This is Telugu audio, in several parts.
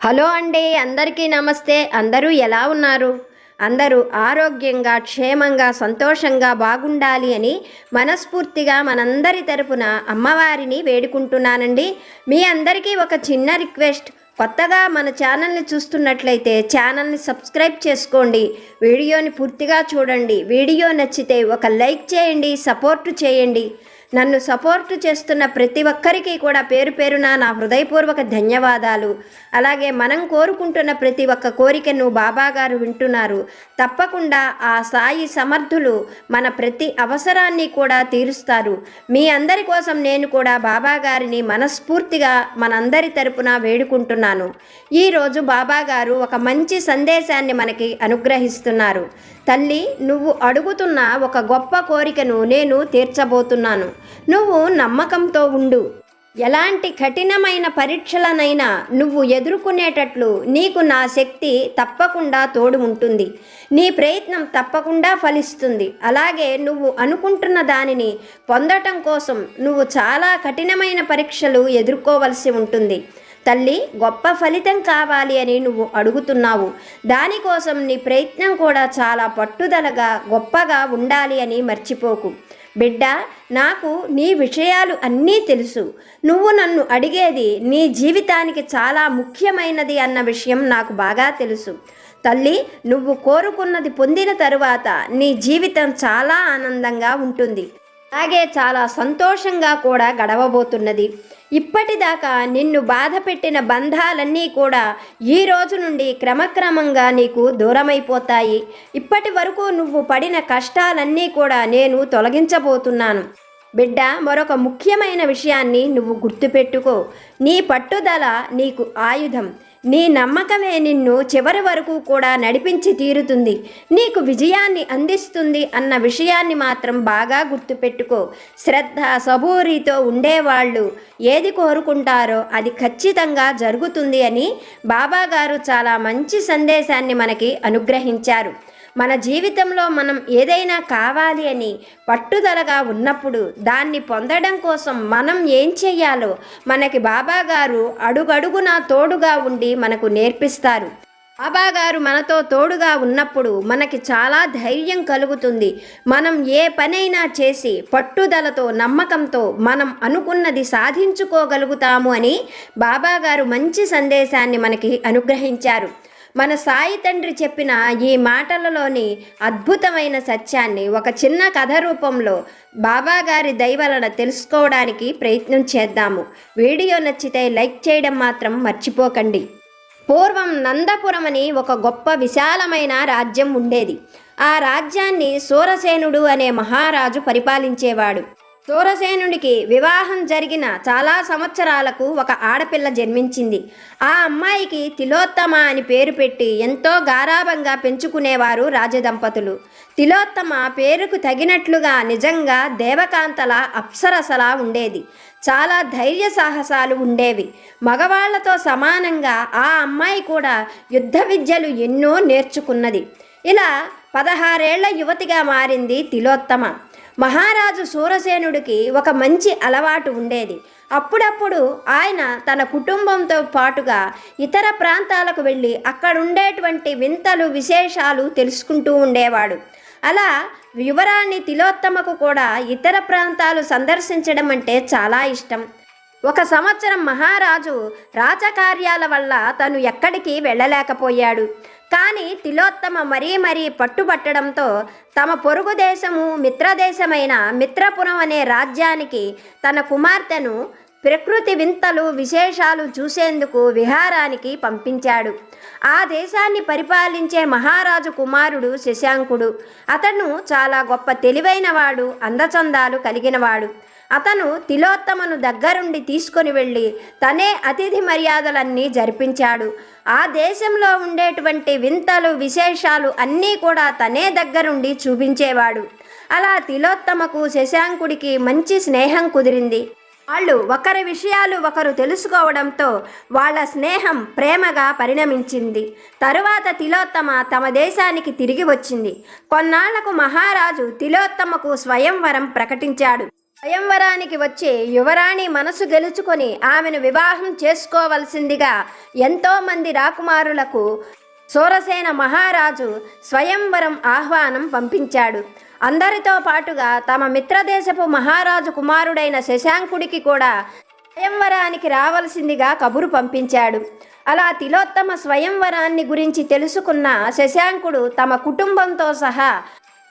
హలో అండి, అందరికీ నమస్తే. అందరూ ఎలా ఉన్నారు? అందరూ ఆరోగ్యంగా, క్షేమంగా, సంతోషంగా బాగుండాలి అని మనస్ఫూర్తిగా మనందరి తరపున అమ్మవారిని వేడుకుంటున్నానండి. మీ అందరికీ ఒక చిన్న రిక్వెస్ట్. కొత్తగా మన ఛానల్ని చూస్తున్నట్లయితే ఛానల్ని సబ్స్క్రైబ్ చేసుకోండి. వీడియోని పూర్తిగా చూడండి. వీడియో నచ్చితే ఒక లైక్ చేయండి, సపోర్టు చేయండి. నన్ను సపోర్టు చేస్తున్న ప్రతి ఒక్కరికి కూడా పేరు పేరున నా హృదయపూర్వక ధన్యవాదాలు. అలాగే మనం కోరుకుంటున్న ప్రతి ఒక్క కోరికను బాబాగారు వింటున్నారు. తప్పకుండా ఆ సాయి సమర్థులు మన ప్రతి అవసరాన్ని కూడా తీరుస్తారు. మీ అందరి కోసం నేను కూడా బాబాగారిని మనస్ఫూర్తిగా మనందరి తరపున వేడుకుంటున్నాను. ఈరోజు బాబాగారు ఒక మంచి సందేశాన్ని మనకి అనుగ్రహిస్తున్నారు. తల్లి, నువ్వు అడుగుతున్న ఒక గొప్ప కోరికను నేను తీర్చబోతున్నాను. నువ్వు నమ్మకంతో ఉండు. ఎలాంటి కఠినమైన పరీక్షలనైనా నువ్వు ఎదుర్కొనేటట్లు నీకు నా శక్తి తప్పకుండా తోడు ఉంటుంది. నీ ప్రయత్నం తప్పకుండా ఫలిస్తుంది. అలాగే నువ్వు అనుకుంటున్న దానిని పొందటం కోసం నువ్వు చాలా కఠినమైన పరీక్షలు ఎదుర్కోవలసి ఉంటుంది. తల్లి, గొప్ప ఫలితం కావాలి అని నువ్వు అడుగుతున్నావు. దానికోసం నీ ప్రయత్నం కూడా చాలా పట్టుదలగా గొప్పగా ఉండాలి అని మర్చిపోకు. బిడ్డ, నాకు నీ విషయాలు అన్నీ తెలుసు. నువ్వు నన్ను అడిగేది నీ జీవితానికి చాలా ముఖ్యమైనది అన్న విషయం నాకు బాగా తెలుసు. తల్లి, నువ్వు కోరుకున్నది పొందిన తరువాత నీ జీవితం చాలా ఆనందంగా ఉంటుంది. అలాగే చాలా సంతోషంగా కూడా గడవబోతున్నది. ఇప్పటిదాకా నిన్ను బాధ పెట్టిన బంధాలన్నీ కూడా ఈ రోజు నుండి క్రమక్రమంగా నీకు దూరమైపోతాయి. ఇప్పటి వరకు నువ్వు పడిన కష్టాలన్నీ కూడా నేను తొలగించబోతున్నాను. బిడ్డ, మరొక ముఖ్యమైన విషయాన్ని నువ్వు గుర్తుపెట్టుకో. నీ పట్టుదల నీకు ఆయుధం. నీ నమ్మకమే నిన్ను చివరి వరకు కూడా నడిపించి తీరుతుంది, నీకు విజయాన్ని అందిస్తుంది అన్న విషయాన్ని మాత్రం బాగా గుర్తుపెట్టుకో. శ్రద్ధ, సబూరితో ఉండేవాళ్ళు ఏది కోరుకుంటారో అది ఖచ్చితంగా జరుగుతుంది అని బాబాగారు చాలా మంచి సందేశాన్ని మనకి అనుగ్రహించారు. మన జీవితంలో మనం ఏదైనా కావాలి అని పట్టుదలగా ఉన్నప్పుడు దాన్ని పొందడం కోసం మనం ఏం చేయాలో మనకి బాబాగారు అడుగడుగునా తోడుగా ఉండి మనకు నేర్పిస్తారు. బాబాగారు మనతో తోడుగా ఉన్నప్పుడు మనకి చాలా ధైర్యం కలుగుతుంది. మనం ఏ పనైనా చేసి పట్టుదలతో, నమ్మకంతో మనం అనుకున్నది సాధించుకోగలుగుతాము అని బాబాగారు మంచి సందేశాన్ని మనకి అనుగ్రహించారు. మన సాయి తండ్రి చెప్పిన ఈ మాటలలోని అద్భుతమైన సత్యాన్ని ఒక చిన్న కథ రూపంలో బాబాగారి దయవలన తెలుసుకోవడానికి ప్రయత్నం చేద్దాము. వీడియో నచ్చితే లైక్ చేయడం మాత్రం మర్చిపోకండి. పూర్వం నందపురం అని ఒక గొప్ప విశాలమైన రాజ్యం ఉండేది. ఆ రాజ్యాన్ని సూరసేనుడు అనే మహారాజు పరిపాలించేవాడు. సూరసేనుడికి వివాహం జరిగిన చాలా సంవత్సరాలకు ఒక ఆడపిల్ల జన్మించింది. ఆ అమ్మాయికి తిలోత్తమ అని పేరు పెట్టి ఎంతో గారాబంగా పెంచుకునేవారు రాజదంపతులు. తిలోత్తమ పేరుకు తగినట్లుగా నిజంగా దేవకాంతల అప్సరసలా ఉండేది. చాలా ధైర్య సాహసాలు ఉండేవి. మగవాళ్లతో సమానంగా ఆ అమ్మాయి కూడా యుద్ధ విద్యలు ఎన్నో నేర్చుకున్నది. ఇలా 16 ఏళ్ల యువతిగా మారింది తిలోత్తమ. మహారాజు సూరసేనుడికి ఒక మంచి అలవాటు ఉండేది. అప్పుడప్పుడు ఆయన తన కుటుంబంతో పాటుగా ఇతర ప్రాంతాలకు వెళ్ళి అక్కడుండేటువంటి వింతలు, విశేషాలు తెలుసుకుంటూ ఉండేవాడు. అలా యువరాణి తిలోత్తమకు కూడా ఇతర ప్రాంతాలు సందర్శించడం అంటే చాలా ఇష్టం. ఒక సంవత్సరం మహారాజు రాజకార్యాల వల్ల తను ఎక్కడికి వెళ్ళలేకపోయాడు. కానీ తిలోత్తమ మరీ పట్టుబట్టడంతో తమ పొరుగు దేశము, మిత్రదేశమైన మిత్రపురం అనే రాజ్యానికి తన కుమార్తెను ప్రకృతి వింతలు, విశేషాలు చూసేందుకు విహారానికి పంపించాడు. ఆ దేశాన్ని పరిపాలించే మహారాజు కుమారుడు శశాంకుడు. అతను చాలా గొప్ప తెలివైనవాడు, అందచందాలు కలిగినవాడు. అతను తిలోత్తమను దగ్గరుండి తీసుకొని వెళ్ళి తనే అతిథి మర్యాదలన్నీ జరిపించాడు. ఆ దేశంలో ఉండేటువంటి వింతలు, విశేషాలు అన్నీ కూడా తనే దగ్గరుండి చూపించేవాడు. అలా తిలోత్తమకు శశాంకుడికి మంచి స్నేహం కుదిరింది. వాళ్ళు ఒకరి విషయాలు ఒకరు తెలుసుకోవడంతో వాళ్ళ స్నేహం ప్రేమగా పరిణమించింది. తరువాత తిలోత్తమ తమ దేశానికి తిరిగి వచ్చింది. కొన్నాళ్లకు మహారాజు తిలోత్తమకు స్వయంవరం ప్రకటించాడు. స్వయంవరానికి వచ్చి యువరాణి మనసు గెలుచుకొని ఆమెను వివాహం చేసుకోవలసిందిగా ఎంతోమంది రాకుమారులకు సూరసేన మహారాజు స్వయంవరం ఆహ్వానం పంపించాడు. అందరితో పాటుగా తమ మిత్రదేశపు మహారాజు కుమారుడైన శశాంకుడికి కూడా స్వయంవరానికి రావలసిందిగా కబురు పంపించాడు. అలా తిలోత్తమ స్వయంవరాన్ని గురించి తెలుసుకున్న శశాంకుడు తమ కుటుంబంతో సహా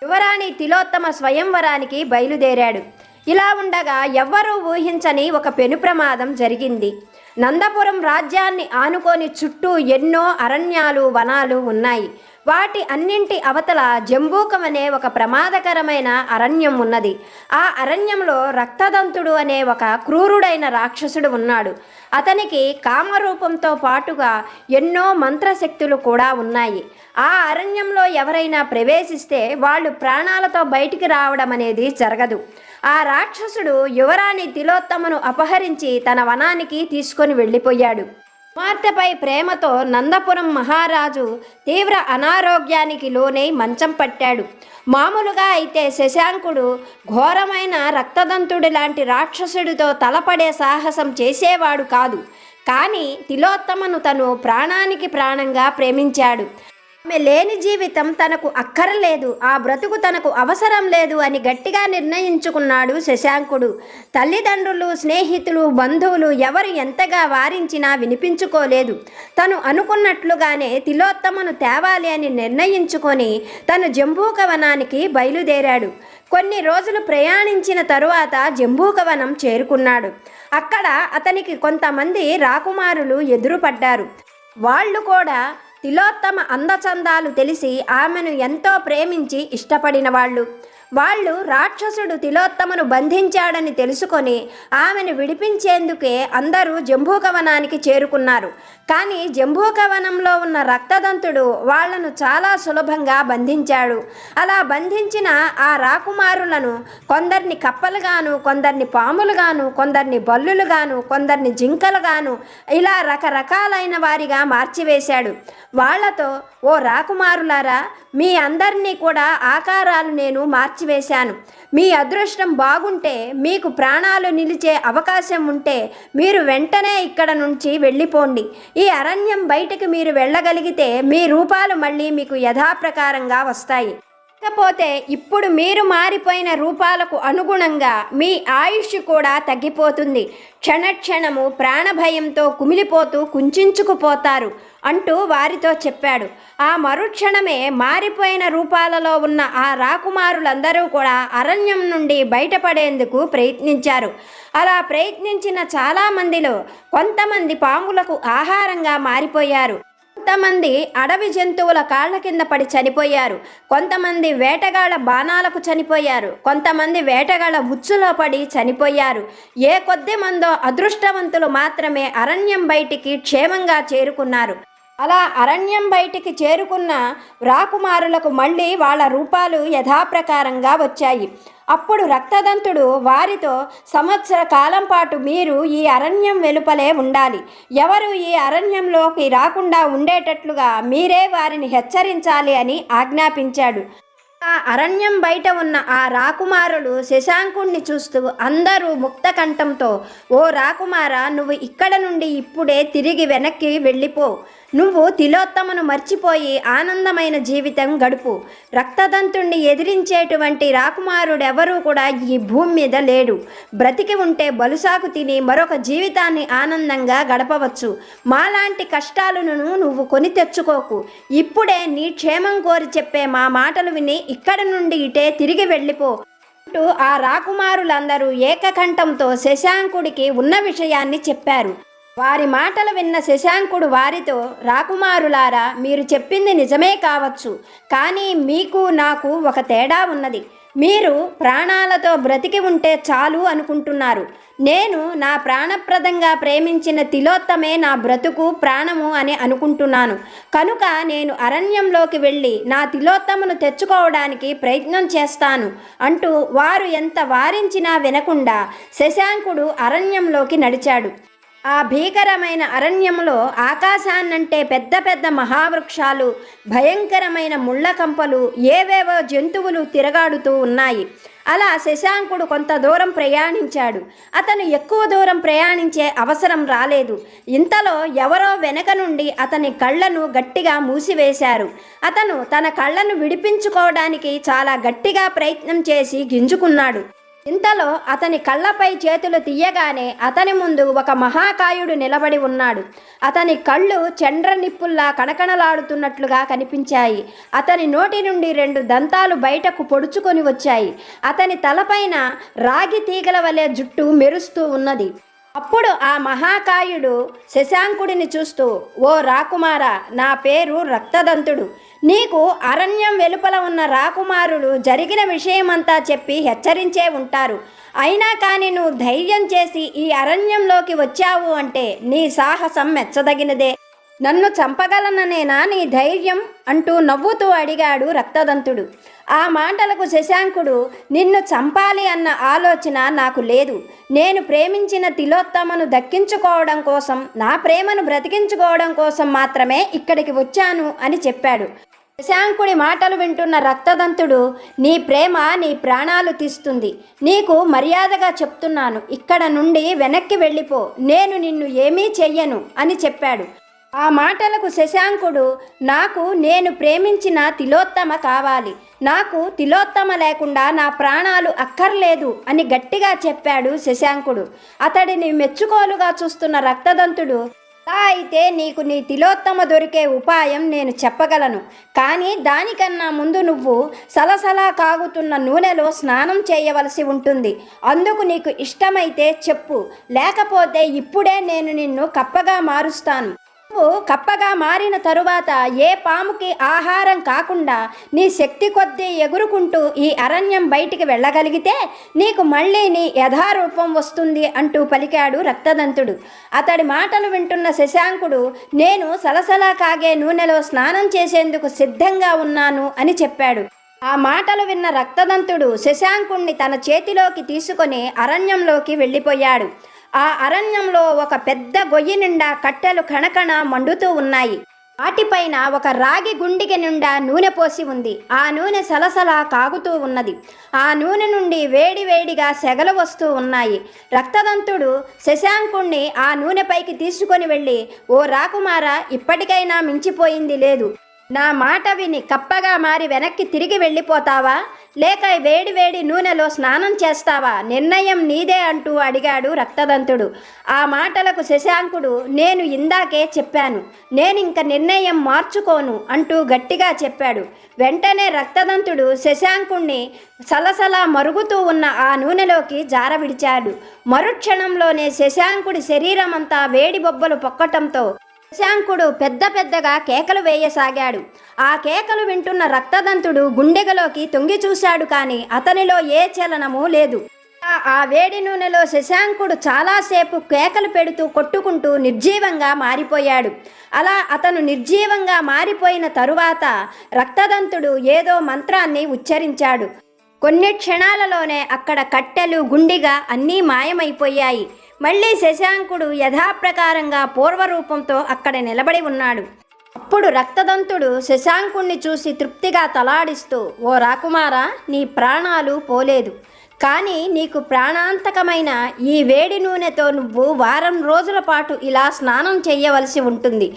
యువరాణి తిలోత్తమ స్వయంవరానికి బయలుదేరాడు. ఇలా ఉండగా ఎవ్వరూ ఊహించని ఒక పెను ప్రమాదం జరిగింది. నందపురం రాజ్యాన్ని ఆనుకొని చుట్టూ ఎన్నో అరణ్యాలు, వనాలు ఉన్నాయి. వాటి అన్నింటి అవతల జంబూకం అనే ఒక ప్రమాదకరమైన అరణ్యం ఉన్నది. ఆ అరణ్యంలో రక్తదంతుడు అనే ఒక క్రూరుడైన రాక్షసుడు ఉన్నాడు. అతనికి కామరూపంతో పాటుగా ఎన్నో మంత్రశక్తులు కూడా ఉన్నాయి. ఆ అరణ్యంలో ఎవరైనా ప్రవేశిస్తే వాళ్ళు ప్రాణాలతో బయటికి రావడం అనేది జరగదు. ఆ రాక్షసుడు యువరాణి తిలోత్తమను అపహరించి తన వనానికి తీసుకొని వెళ్ళిపోయాడు. కుమార్తెపై ప్రేమతో నందపురం మహారాజు తీవ్ర అనారోగ్యానికి లోనై మంచం పట్టాడు. మామూలుగా అయితే శశాంకుడు ఘోరమైన రక్తదంతుడి లాంటి రాక్షసుడితో తలపడే సాహసం చేసేవాడు కాదు. కానీ తిలోత్తమను తను ప్రాణానికి ప్రాణంగా ప్రేమించాడు. ఆమె లేని జీవితం తనకు అక్కరలేదు, ఆ బ్రతుకు తనకు అవసరం లేదు అని గట్టిగా నిర్ణయించుకున్నాడు శశాంకుడు. తల్లిదండ్రులు, స్నేహితులు, బంధువులు ఎవరు ఎంతగా వారించినా వినిపించుకోలేదు. తను అనుకున్నట్లుగానే తిలోత్తమను తేవాలి అని నిర్ణయించుకొని తను జంబూకవనానికి బయలుదేరాడు. కొన్ని రోజులు ప్రయాణించిన తరువాత జంబూకవనం చేరుకున్నాడు. అక్కడ అతనికి కొంతమంది రాకుమారులు ఎదురుపడ్డారు. వాళ్ళు కూడా తిలోత్తమ అందచందాలు తెలిసి ఆమెను ఎంతో ప్రేమించి ఇష్టపడిన వాళ్ళు రాక్షసుడు తిలోత్తమను బంధించాడని తెలుసుకొని ఆమెను విడిపించేందుకే అందరూ జంబూకవనానికి చేరుకున్నారు. కానీ జంబూకవనంలో ఉన్న రక్తదంతుడు వాళ్లను చాలా సులభంగా బంధించాడు. అలా బంధించిన ఆ రాకుమారులను కొందరిని కప్పలుగాను, కొందరిని పాములుగాను, కొందరిని బల్లులుగాను, కొందరిని జింకలుగాను, ఇలా రకరకాలైన వారిగా మార్చివేశాడు. వాళ్లతో, ఓ రాకుమారులారా, మీ అందరినీ కూడా ఆకారాలు నేను మార్చివేశాను. మీ అదృష్టం బాగుంటే, మీకు ప్రాణాలు నిలిచే అవకాశం ఉంటే మీరు వెంటనే ఇక్కడ నుంచి వెళ్ళిపోండి. ఈ అరణ్యం బయటకు మీరు వెళ్ళగలిగితే మీ రూపాలు మళ్ళీ మీకు యథాప్రకారంగా వస్తాయి. కాకపోతే ఇప్పుడు మీరు మారిపోయిన రూపాలకు అనుగుణంగా మీ ఆయుష్ కూడా తగ్గిపోతుంది. క్షణక్షణము ప్రాణభయంతో కుమిలిపోతూ కుంచుకుపోతారు అంటూ వారితో చెప్పాడు. ఆ మరుక్షణమే మారిపోయిన రూపాలలో ఉన్న ఆ రాకుమారులందరూ కూడా అరణ్యం నుండి బయటపడేందుకు ప్రయత్నించారు. అలా ప్రయత్నించిన చాలామందిలో కొంతమంది పాములకు ఆహారంగా మారిపోయారు, కొంతమంది అడవి జంతువుల కాళ్ల కింద పడి చనిపోయారు, కొంతమంది వేటగాళ్ల బాణాలకు చనిపోయారు, కొంతమంది వేటగాళ్ల ఉచ్చులో పడి చనిపోయారు. ఏ కొద్ది మందో అదృష్టవంతులు మాత్రమే అరణ్యం బయటికి క్షేమంగా చేరుకున్నారు. అలా అరణ్యం బయటికి చేరుకున్న రాకుమారులకు మళ్ళీ వాళ్ళ రూపాలు యథాప్రకారంగా వచ్చాయి. అప్పుడు రక్తదంతుడు వారితో, సంవత్సర కాలం పాటు మీరు ఈ అరణ్యం వెలుపలే ఉండాలి. ఎవరు ఈ అరణ్యంలోకి రాకుండా ఉండేటట్లుగా మీరే వారిని హెచ్చరించాలి అని ఆజ్ఞాపించాడు. ఆ అరణ్యం బయట ఉన్న ఆ రాకుమారులు శశాంకుణ్ణి చూస్తూ అందరూ ముక్తకంఠంతో, ఓ రాకుమారా, నువ్వు ఇక్కడ నుండి ఇప్పుడే తిరిగి వెనక్కి వెళ్ళిపో. నువ్వు తిలోత్తమను మర్చిపోయి ఆనందమైన జీవితం గడుపు. రక్తదంతుణ్ణి ఎదిరించేటువంటి రాకుమారుడెవరూ కూడా ఈ భూమి మీద లేడు. బ్రతికి ఉంటే బలుసాకు తిని మరొక జీవితాన్ని ఆనందంగా గడపవచ్చు. మాలాంటి కష్టాలను నువ్వు కొని తెచ్చుకోకు. ఇప్పుడే నీ క్షేమం కోరి చెప్పే మా మాటలు విని ఇక్కడ నుండి ఇటే తిరిగి వెళ్ళిపో అంటూ ఆ రాకుమారులందరూ ఏకకంఠంతో శశాంకుడికి ఉన్న విషయాన్ని చెప్పారు. వారి మాటలు విన్న శశాంకుడు వారితో, రాకుమారులారా, మీరు చెప్పింది నిజమే కావచ్చు, కానీ మీకు నాకు ఒక తేడా ఉన్నది. మీరు ప్రాణాలతో బ్రతికి ఉంటే చాలు అనుకుంటున్నారు. నేను నా ప్రాణప్రదంగా ప్రేమించిన తిలోత్తమే నా బ్రతుకు, ప్రాణము అని అనుకుంటున్నాను. కనుక నేను అరణ్యంలోకి వెళ్ళి నా తిలోత్తమును తెచ్చుకోవడానికి ప్రయత్నం చేస్తాను అంటూ వారు ఎంత వారించినా వినకుండా శశాంకుడు అరణ్యంలోకి నడిచాడు. ఆ భీకరమైన అరణ్యంలో ఆకాశాన్నంటే పెద్ద పెద్ద మహావృక్షాలు, భయంకరమైన ముళ్ళ కంపలు, ఏవేవో జంతువులు తిరగాడుతూ ఉన్నాయి. అలా శశాంకుడు కొంత దూరం ప్రయాణించాడు. అతను ఎక్కువ దూరం ప్రయాణించే అవసరం రాలేదు. ఇంతలో ఎవరో వెనక నుండి అతని కళ్ళను గట్టిగా మూసివేశారు. అతను తన కళ్ళను విడిపించుకోవడానికి చాలా గట్టిగా ప్రయత్నం చేసి గింజుకున్నాడు. ఇంతలో అతని కళ్ళపై చేతులు తీయగానే అతని ముందు ఒక మహాకాయుడు నిలబడి ఉన్నాడు. అతని కళ్ళు చండ్ర నిప్పుల్లా కణకణలాడుతున్నట్లుగా కనిపించాయి. అతని నోటి నుండి 2 దంతాలు బయటకు పొడుచుకొని వచ్చాయి. అతని తలపైన రాగి తీగల వలె జుట్టు మెరుస్తూ ఉన్నది. అప్పుడు ఆ మహాకాయుడు శశాంకుడిని చూస్తూ, ఓ రాకుమారా, నా పేరు రక్తదంతుడు. నీకు అరణ్యం వెలుపల ఉన్న రాకుమారులు జరిగిన విషయమంతా చెప్పి హెచ్చరించే ఉంటారు. అయినా కానీ నువ్వు ధైర్యం చేసి ఈ అరణ్యంలోకి వచ్చావు అంటే నీ సాహసం మెచ్చదగినదే. నన్ను చంపగలననేనా నీ ధైర్యం అంటూ నవ్వుతూ అడిగాడు రక్తదంతుడు. ఆ మాటలకు శశాంకుడు, నిన్ను చంపాలి అన్న ఆలోచన నాకు లేదు. నేను ప్రేమించిన తిలోత్తమను దక్కించుకోవడం కోసం, నా ప్రేమను బ్రతికించుకోవడం కోసం మాత్రమే ఇక్కడికి వచ్చాను అని చెప్పాడు. శశాంకుడి మాటలు వింటున్న రక్తదంతుడు, నీ ప్రేమ నీ ప్రాణాలు తీస్తుంది. నీకు మర్యాదగా చెప్తున్నాను, ఇక్కడ నుండి వెనక్కి వెళ్ళిపో. నేను నిన్ను ఏమీ చెయ్యను అని చెప్పాడు. ఆ మాటలకు శశాంకుడు, నేను ప్రేమించిన తిలోత్తమ కావాలి. నాకు తిలోత్తమ లేకుండా నా ప్రాణాలు అక్కర్లేదు అని గట్టిగా చెప్పాడు శశాంకుడు. అతడిని మెచ్చుకోలుగా చూస్తున్న రక్తదంతుడు, అలా అయితే నీకు నీ తిలోత్తమ దొరికే ఉపాయం నేను చెప్పగలను. కానీ దానికన్నా ముందు నువ్వు సలసలా కాగుతున్న నూనెలో స్నానం చేయవలసి ఉంటుంది. అందుకు నీకు ఇష్టమైతే చెప్పు, లేకపోతే ఇప్పుడే నేను నిన్ను కప్పగా మారుస్తాను. నువ్వు కప్పగా మారిన తరువాత ఏ పాముకి ఆహారం కాకుండా నీ శక్తి కొద్దీ ఎగురుకుంటూ ఈ అరణ్యం బయటికి వెళ్ళగలిగితే నీకు మళ్ళీ నీ యథారూపం వస్తుంది అంటూ పలికాడు రక్తదంతుడు. అతడి మాటలు వింటున్న శశాంకుడు, నేను సలసలా కాగే నూనెలో స్నానం చేసేందుకు సిద్ధంగా ఉన్నాను అని చెప్పాడు. ఆ మాటలు విన్న రక్తదంతుడు శశాంకుణ్ణి తన చేతిలోకి తీసుకొని అరణ్యంలోకి వెళ్ళిపోయాడు. ఆ అరణ్యంలో ఒక పెద్ద గొయ్యి నిండా కట్టెలు కణకణ మండుతూ ఉన్నాయి. వాటిపైన ఒక రాగి గుండిగ నిండా నూనె పోసి ఉంది. ఆ నూనె సలసలా కాగుతూ ఉన్నది. ఆ నూనె నుండి వేడివేడిగా సెగలు వస్తూ ఉన్నాయి. రక్తదంతుడు శశాంకుణ్ణి ఆ నూనెపైకి తీసుకొని వెళ్ళి, ఓ రాకుమారా, ఇప్పటికైనా మించిపోయింది లేదు. నా మాట విని కప్పగా మారి వెనక్కి తిరిగి వెళ్ళిపోతావా, లేక వేడి వేడి నూనెలో స్నానం చేస్తావా? నిర్ణయం నీదే అంటూ అడిగాడు రక్తదంతుడు. ఆ మాటలకు శశాంకుడు, నేను ఇందాకే చెప్పాను, నేనింక నిర్ణయం మార్చుకోను అంటూ గట్టిగా చెప్పాడు. వెంటనే రక్తదంతుడు శశాంకుణ్ణి సలసలా మరుగుతూ ఉన్న ఆ నూనెలోకి జారవిడిచాడు. మరుక్షణంలోనే శశాంకుడి శరీరమంతా వేడి బొబ్బలు పొక్కటంతో శశాంకుడు పెద్ద పెద్దగా కేకలు వేయసాగాడు. ఆ కేకలు వింటున్న రక్తదంతుడు గుండెగలోకి తొంగి చూశాడు, కానీ అతనిలో ఏ చలనమూ లేదు. ఆ వేడి నూనెలో శశాంకుడు చాలాసేపు కేకలు పెడుతూ కొట్టుకుంటూ నిర్జీవంగా మారిపోయాడు. అలా అతను నిర్జీవంగా మారిపోయిన తరువాత రక్తదంతుడు ఏదో మంత్రాన్ని ఉచ్చరించాడు. కొన్ని క్షణాలలోనే అక్కడ కట్టెలు, గుండిగా అన్నీ మాయమైపోయాయి. మళ్ళీ శశాంకుడు యథాప్రకారంగా పూర్వరూపంతో అక్కడ నిలబడి ఉన్నాడు. అప్పుడు రక్తదంతుడు శశాంకుణ్ణి చూసి తృప్తిగా తలాడిస్తూ, ఓ రాకుమారా, నీ ప్రాణాలు పోలేదు. కానీ నీకు ప్రాణాంతకమైన ఈ వేడి నూనెతో నువ్వు వారం రోజుల పాటు ఇలా స్నానం చేయవలసి ఉంటుంది.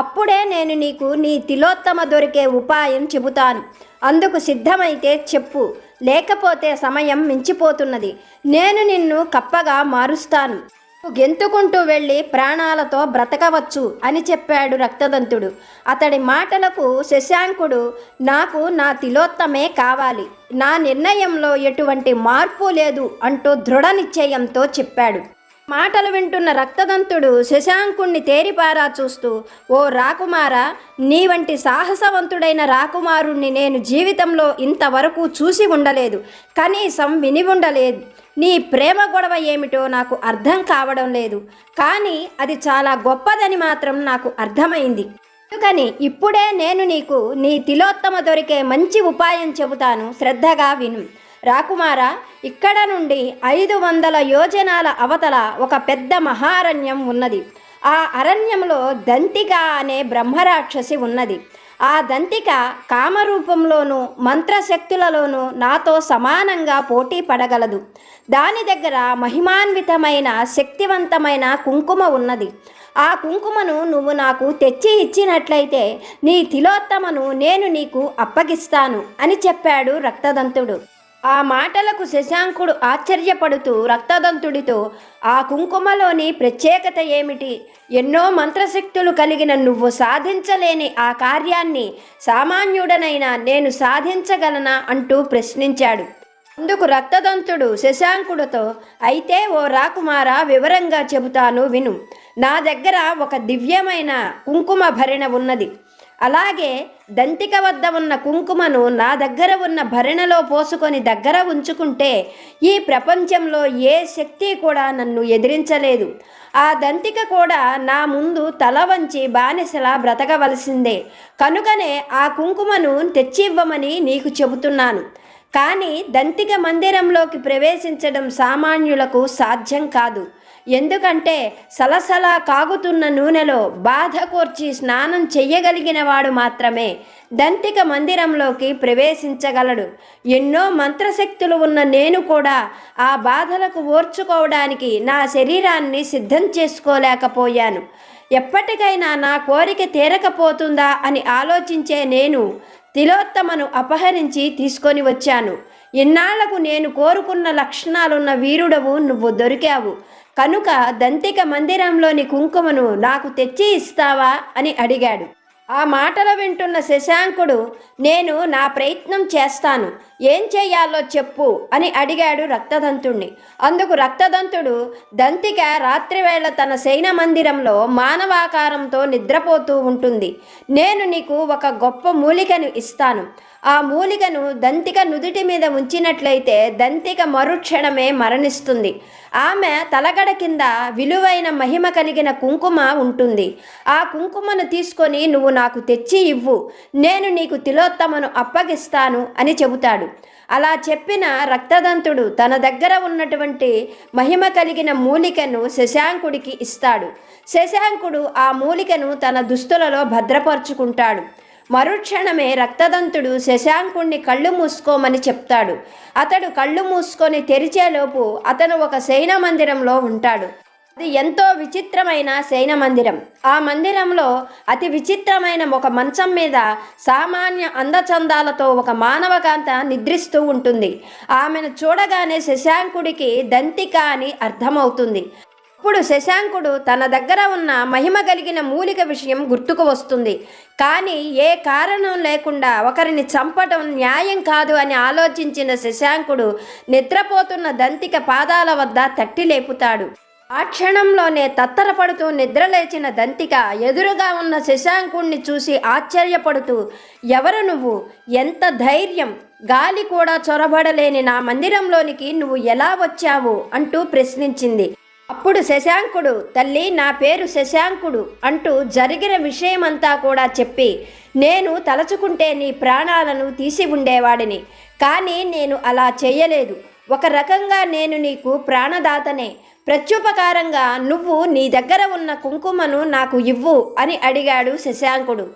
అప్పుడే నేను నీకు నీ తిలోత్తమ దొరికే ఉపాయం చెబుతాను. అందుకు సిద్ధమైతే చెప్పు, లేకపోతే సమయం మించిపోతున్నది. నేను నిన్ను కప్పగా మారుస్తాను. గెంతుకుంటూ వెళ్ళి ప్రాణాలతో బ్రతకవచ్చు అని చెప్పాడు రక్తదంతుడు. అతడి మాటలకు శశాంకుడు, నాకు నా తిలోత్తమే కావాలి, నా నిర్ణయంలో ఎటువంటి మార్పు లేదు అంటూ దృఢ నిశ్చయంతో చెప్పాడు. మాటలు వింటున్న రక్తదంతుడు శశాంకుణ్ణి తేరిపారా చూస్తూ, ఓ రాకుమారా, నీ వంటి సాహసవంతుడైన రాకుమారుణ్ణి నేను జీవితంలో ఇంతవరకు చూసి ఉండలేదు, కనీసం విని ఉండలేదు. నీ ప్రేమ గొడవ ఏమిటో నాకు అర్థం కావడం లేదు, కానీ అది చాలా గొప్పదని మాత్రం నాకు అర్థమైంది. అందుకని ఇప్పుడే నేను నీకు నీ తిలోత్తమ దొరికే మంచి ఉపాయం చెబుతాను, శ్రద్ధగా విను. రాకుమారా, ఇక్కడ నుండి 500 యోజనాల అవతల ఒక పెద్ద మహారణ్యం ఉన్నది. ఆ అరణ్యంలో దంతిక అనే బ్రహ్మరాక్షసి ఉన్నది. ఆ దంతిక కామరూపంలోనూ మంత్రశక్తులలోనూ నాతో సమానంగా పోటీ పడగలదు. దాని దగ్గర మహిమాన్వితమైన శక్తివంతమైన కుంకుమ ఉన్నది. ఆ కుంకుమను నువ్వు నాకు తెచ్చి ఇచ్చినట్లయితే నీ తిలోత్తమను నేను నీకు అప్పగిస్తాను అని చెప్పాడు రక్తదంతుడు. ఆ మాటలకు శశాంకుడు ఆశ్చర్యపడుతూ రక్తదంతుడితో, ఆ కుంకుమలోని ప్రత్యేకత ఏమిటి? ఎన్నో మంత్రశక్తులు కలిగిన నువ్వు సాధించలేని ఆ కార్యాన్ని సామాన్యుడనైనా నేను సాధించగలనా అంటూ ప్రశ్నించాడు. అందుకు రక్తదంతుడు శశాంకుడితో, అయితే ఓ రాకుమారా, వివరంగా చెబుతాను విను. నా దగ్గర ఒక దివ్యమైన కుంకుమ భరిణ ఉన్నది. అలాగే దంతిక వద్ద ఉన్న కుంకుమను నా దగ్గర ఉన్న భరిణలో పోసుకొని దగ్గర ఉంచుకుంటే ఈ ప్రపంచంలో ఏ శక్తి కూడా నన్ను ఎదిరించలేదు. ఆ దంతిక కూడా నా ముందు తల వంచి బానిసలా బ్రతకవలసిందే. కనుకనే ఆ కుంకుమను తెచ్చివ్వమని నీకు చెబుతున్నాను. కానీ దంతిక మందిరంలోకి ప్రవేశించడం సామాన్యులకు సాధ్యం కాదు. ఎందుకంటే సలసలా కాగుతున్న నూనెలో బాధ కోర్చి స్నానం చెయ్యగలిగిన వాడు మాత్రమే దంతిక మందిరంలోకి ప్రవేశించగలడు. ఎన్నో మంత్రశక్తులు ఉన్న నేను కూడా ఆ బాధలకు ఓర్చుకోవడానికి నా శరీరాన్ని సిద్ధం చేసుకోలేకపోయాను. ఎప్పటికైనా నా కోరిక తీరకపోతుందా అని ఆలోచించే నేను తిలోత్తమను అపహరించి తీసుకొని వచ్చాను. ఇన్నాళ్లకు నేను కోరుకున్న లక్షణాలున్న వీరుడవు నువ్వు దొరికావు. కనుక దంతిక మందిరంలోని కుంకుమను నాకు తెచ్చి ఇస్తావా అని అడిగాడు. ఆ మాటలు వింటున్న శశాంకుడు, నేను నా ప్రయత్నం చేస్తాను, ఏం చెయ్యాలో చెప్పు అని అడిగాడు రక్తదంతుణ్ణి. అందుకు రక్తదంతుడు, దంతిక రాత్రివేళ తన శయన మందిరంలో మానవాకారంతో నిద్రపోతూ ఉంటుంది. నేను నీకు ఒక గొప్ప మూలికను ఇస్తాను. ఆ మూలికను దంతిక నుదుటి మీద ఉంచినట్లయితే దంతిక మరుక్షణమే మరణిస్తుంది. ఆమె తలగడ కింద విలువైన మహిమ కలిగిన కుంకుమ ఉంటుంది. ఆ కుంకుమను తీసుకొని నువ్వు నాకు తెచ్చి ఇవ్వు, నేను నీకు తిలోత్తమను అప్పగిస్తాను అని చెబుతాడు. అలా చెప్పిన రక్తదంతుడు తన దగ్గర ఉన్నటువంటి మహిమ కలిగిన మూలికను శశాంకుడికి ఇస్తాడు. శశాంకుడు ఆ మూలికను తన దుస్తులలో భద్రపరుచుకుంటాడు. మరుక్షణమే రక్తదంతుడు శశాంకుణ్ణి కళ్ళు మూసుకోమని చెప్తాడు. అతడు కళ్ళు మూసుకొని తెరిచేలోపు అతను ఒక శయన మందిరంలో ఉంటాడు. అది ఎంతో విచిత్రమైన శయన మందిరం. ఆ మందిరంలో అతి విచిత్రమైన ఒక మంచం మీద సామాన్య అందచందాలతో ఒక మానవకాంత నిద్రిస్తూ ఉంటుంది. ఆమెను చూడగానే శశాంకుడికి దంతిక అని అర్థమవుతుంది. అప్పుడు శశాంకుడు తన దగ్గర ఉన్న మహిమ కలిగిన మూలిక విషయం గుర్తుకు వస్తుంది. కానీ ఏ కారణం లేకుండా ఒకరిని చంపటం న్యాయం కాదు అని ఆలోచించిన శశాంకుడు నిద్రపోతున్న దంతిక పాదాల వద్ద తట్టి లేపుతాడు. ఆ క్షణంలోనే తత్తరపడుతూ నిద్రలేచిన దంతిక ఎదురుగా ఉన్న శశాంకుణ్ణి చూసి ఆశ్చర్యపడుతూ, ఎవరు నువ్వు? ఎంత ధైర్యం! గాలి కూడా చొరబడలేని నా మందిరంలోనికి నువ్వు ఎలా వచ్చావు అంటూ ప్రశ్నించింది. అప్పుడు శశాంకుడు, తల్లి, నా పేరు శశాంకుడు అంటూ జరిగిన విషయమంతా కూడా చెప్పి, నేను తలచుకుంటే నీ ప్రాణాలను తీసి ఉండేవాడిని, కానీ నేను అలా చేయలేదు. ఒక రకంగా నేను నీకు ప్రాణదాతనే. ప్రత్యుపకారంగా నువ్వు నీ దగ్గర ఉన్న కుంకుమను నాకు ఇవ్వు అని అడిగాడు శశాంకుడు.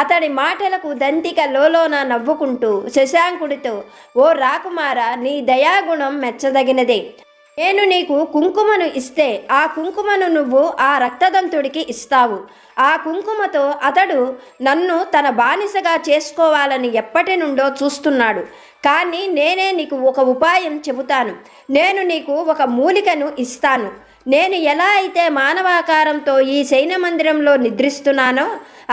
అతడి మాటలకు దంతిక లోలోన నవ్వుకుంటూ శశాంకుడితో, ఓ రాకుమార, నీ దయాగుణం మెచ్చదగినదే. నేను నీకు కుంకుమను ఇస్తే ఆ కుంకుమను నువ్వు ఆ రక్తదంతుడికి ఇస్తావు. ఆ కుంకుమతో అతడు నన్ను తన బానిసగా చేసుకోవాలని ఎప్పటి నుండో చూస్తున్నాడు. కానీ నేనే నీకు ఒక ఉపాయం చెబుతాను. నేను నీకు ఒక మూలికను ఇస్తాను. నేను ఎలా అయితే మానవాకారంతో ఈ శయన మందిరంలో నిద్రిస్తున్నానో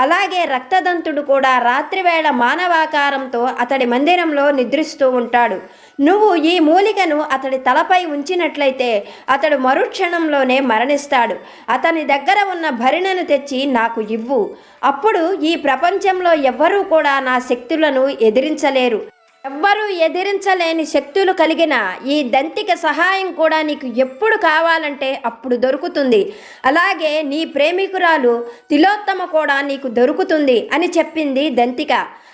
అలాగే రక్తదంతుడు కూడా రాత్రివేళ మానవాకారంతో అతడి మందిరంలో నిద్రిస్తూ ఉంటాడు. నువ్వు ఈ మూలికను అతడి తలపై ఉంచినట్లయితే అతడు మరుక్షణంలోనే మరణిస్తాడు. అతని దగ్గర ఉన్న భరిణను తెచ్చి నాకు ఇవ్వు. అప్పుడు ఈ ప్రపంచంలో ఎవ్వరూ కూడా నా శక్తులను ఎదిరించలేరు. ఎవ్వరూ ఎదిరించలేని శక్తులు కలిగిన ఈ దంతిక సహాయం కూడా నీకు ఎప్పుడు కావాలంటే అప్పుడు దొరుకుతుంది. అలాగే నీ ప్రేమికురాలు తిలోత్తమ కూడా నీకు దొరుకుతుంది అని చెప్పింది దంతిక.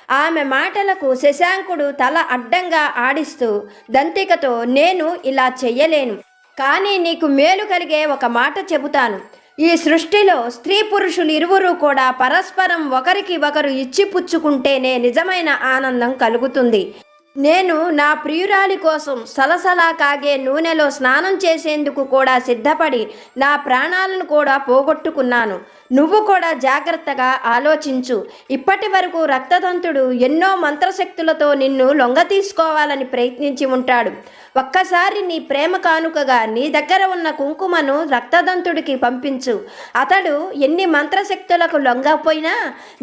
ఆమె మాటలకు శశాంకుడు తల అడ్డంగా ఆడిస్తూ దంతికతో, నేను ఇలా చెయ్యలేను, కానీ నీకు మేలు కలిగే ఒక మాట చెబుతాను. ఈ సృష్టిలో స్త్రీ పురుషులు ఇరువురు కూడా పరస్పరం ఒకరికి ఒకరు ఇచ్చిపుచ్చుకుంటేనే నిజమైన ఆనందం కలుగుతుంది. నేను నా ప్రియురాలి కోసం సలసలా కాగే నూనెలో స్నానం చేసేందుకు కూడా సిద్ధపడి నా ప్రాణాలను కూడా పోగొట్టుకున్నాను. నువ్వు కూడా జాగ్రత్తగా ఆలోచించు. ఇప్పటి వరకు రక్తదంతుడు ఎన్నో మంత్రశక్తులతో నిన్ను లొంగ తీసుకోవాలని ప్రయత్నించి ఉంటాడు. ఒక్కసారి నీ ప్రేమ కానుకగా నీ దగ్గర ఉన్న కుంకుమను రక్తదంతుడికి పంపించు. అతడు ఎన్ని మంత్రశక్తులకు లొంగపోయినా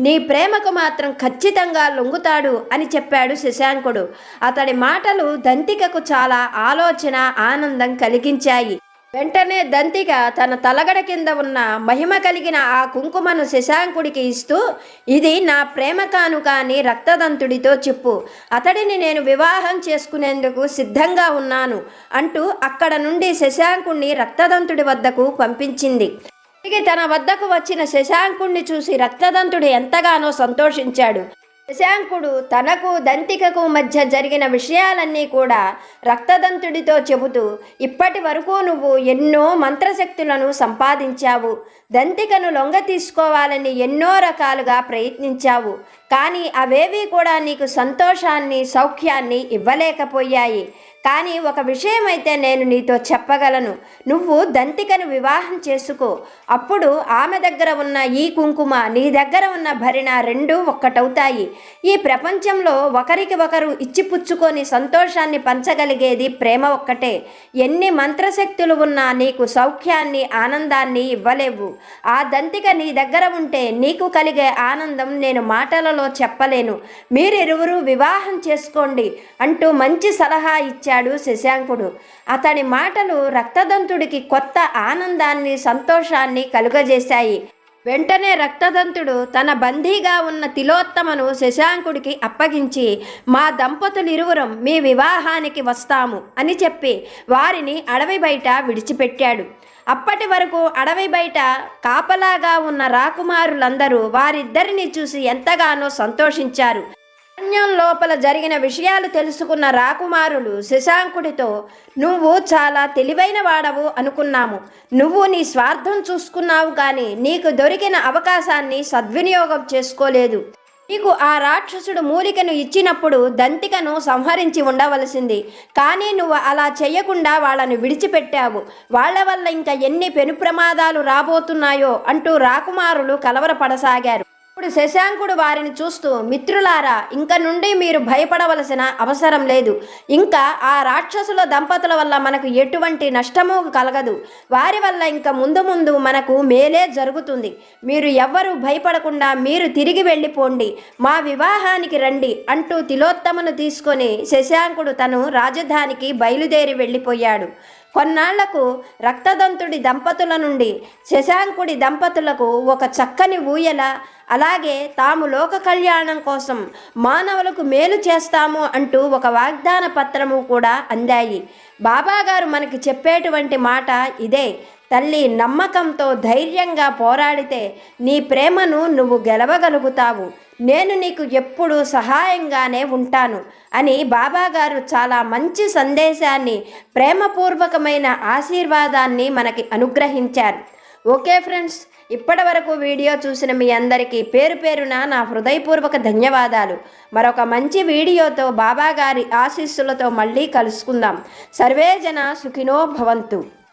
నీ ప్రేమకు మాత్రం ఖచ్చితంగా లొంగుతాడు అని చెప్పాడు శశాంకుడు. అతడి మాటలు దంతికకు చాలా ఆలోచన, ఆనందం కలిగించాయి. వెంటనే దంతిక తన తలగడ కింద ఉన్న మహిమ కలిగిన ఆ కుంకుమను శశాంకుడికి ఇస్తూ, ఇది నా ప్రేమ కానుక అని రక్తదంతుడితో చెప్పు. అతడిని నేను వివాహం చేసుకునేందుకు సిద్ధంగా ఉన్నాను అంటూ అక్కడ నుండి శశాంకుణ్ణి రక్తదంతుడి వద్దకు పంపించింది. తిరిగి తన వద్దకు వచ్చిన శశాంకుణ్ణి చూసి రక్తదంతుడు ఎంతగానో సంతోషించాడు. శశాంకుడు తనకు దంతికకు మధ్య జరిగిన విషయాలన్నీ కూడా రక్తదంతుడితో చెబుతూ, ఇప్పటి వరకు నువ్వు ఎన్నో మంత్రశక్తులను సంపాదించావు, దంతికను లొంగ తీసుకోవాలని ఎన్నో రకాలుగా ప్రయత్నించావు, కానీ అవేవి కూడా నీకు సంతోషాన్ని, సౌఖ్యాన్ని ఇవ్వలేకపోయాయి. కానీ ఒక విషయం అయితే నేను నీతో చెప్పగలను. నువ్వు దంతికను వివాహం చేసుకో. అప్పుడు ఆమె దగ్గర ఉన్న ఈ కుంకుమ, నీ దగ్గర ఉన్న భరిణ రెండూ ఒక్కటవుతాయి. ఈ ప్రపంచంలో ఒకరికి ఒకరు ఇచ్చిపుచ్చుకొని సంతోషాన్ని పంచగలిగేది ప్రేమ ఒక్కటే. ఎన్ని మంత్రశక్తులు ఉన్నా నీకు సౌఖ్యాన్ని, ఆనందాన్ని ఇవ్వలేవు. ఆ దంతిక నీ దగ్గర ఉంటే నీకు కలిగే ఆనందం నేను మాటలలో చెప్పలేను. మీరిరువురు వివాహం చేసుకోండి అంటూ మంచి సలహా ఇచ్చాడు శశాంకుడు. అతని మాటలు రక్తదంతుడికి కొత్త ఆనందాన్ని, సంతోషాన్ని కలుగజేశాయి. వెంటనే రక్తదంతుడు తన బందీగా ఉన్న తిలోత్తమను శశాంకుడికి అప్పగించి, మా దంపతులిరువురం మీ వివాహానికి వస్తాము అని చెప్పి వారిని అడవి బయట విడిచిపెట్టాడు. అప్పటి వరకు అడవి బయట కాపలాగా ఉన్న రాకుమారులందరూ వారిద్దరిని చూసి ఎంతగానో సంతోషించారు. అరణ్యం లోపల జరిగిన విషయాలు తెలుసుకున్న రాకుమారులు శశాంకుడితో, నువ్వు చాలా తెలివైన వాడవు అనుకున్నాము. నువ్వు నీ స్వార్థం చూసుకున్నావు, కానీ నీకు దొరికిన అవకాశాన్ని సద్వినియోగం చేసుకోలేదు. నీకు ఆ రాక్షసుడు మూలికను ఇచ్చినప్పుడు దంతికను సంహరించి ఉండవలసింది, కానీ నువ్వు అలా చెయ్యకుండా వాళ్ళను విడిచిపెట్టావు. వాళ్ళ వల్ల ఇంకా ఎన్ని పెను ప్రమాదాలు రాబోతున్నాయో అంటూ రాకుమారులు కలవరపడసాగారు. ఇప్పుడు శశాంకుడు వారిని చూస్తూ, మిత్రులారా, ఇంక నుండి మీరు భయపడవలసిన అవసరం లేదు. ఇంకా ఆ రాక్షసుల దంపతుల వల్ల మనకు ఎటువంటి నష్టము కలగదు. వారి వల్ల ఇంకా ముందు ముందు మనకు మేలే జరుగుతుంది. మీరు ఎవ్వరూ భయపడకుండా మీరు తిరిగి వెళ్ళిపోండి, మా వివాహానికి రండి అంటూ తిలోత్తమను తీసుకొని శశాంకుడు తను రాజధానికి బయలుదేరి వెళ్ళిపోయాడు. కొన్నాళ్లకు రక్తదంతుడి దంపతుల నుండి శశాంకుడి దంపతులకు ఒక చక్కని ఊయల, అలాగే తాము లోక కళ్యాణం కోసం మానవులకు మేలు చేస్తాము అంటూ ఒక వాగ్దాన పత్రము కూడా అందాయి. బాబాగారు మనకి చెప్పేటువంటి మాట ఇదే, తల్లి, నమ్మకంతో ధైర్యంగా పోరాడితే నీ ప్రేమను నువ్వు గెలవగలుగుతావు. నేను నీకు ఎప్పుడూ సహాయంగానే ఉంటాను అని బాబాగారు చాలా మంచి సందేశాన్ని, ప్రేమపూర్వకమైన ఆశీర్వాదాన్ని మనకి అనుగ్రహించారు. ఓకే ఫ్రెండ్స్, ఇప్పటి వరకు వీడియో చూసిన మీ అందరికీ పేరు పేరున నా హృదయపూర్వక ధన్యవాదాలు. మరొక మంచి వీడియోతో బాబాగారి ఆశీస్సులతో మళ్ళీ కలుసుకుందాం. సర్వే జన సుఖినో భవంతు.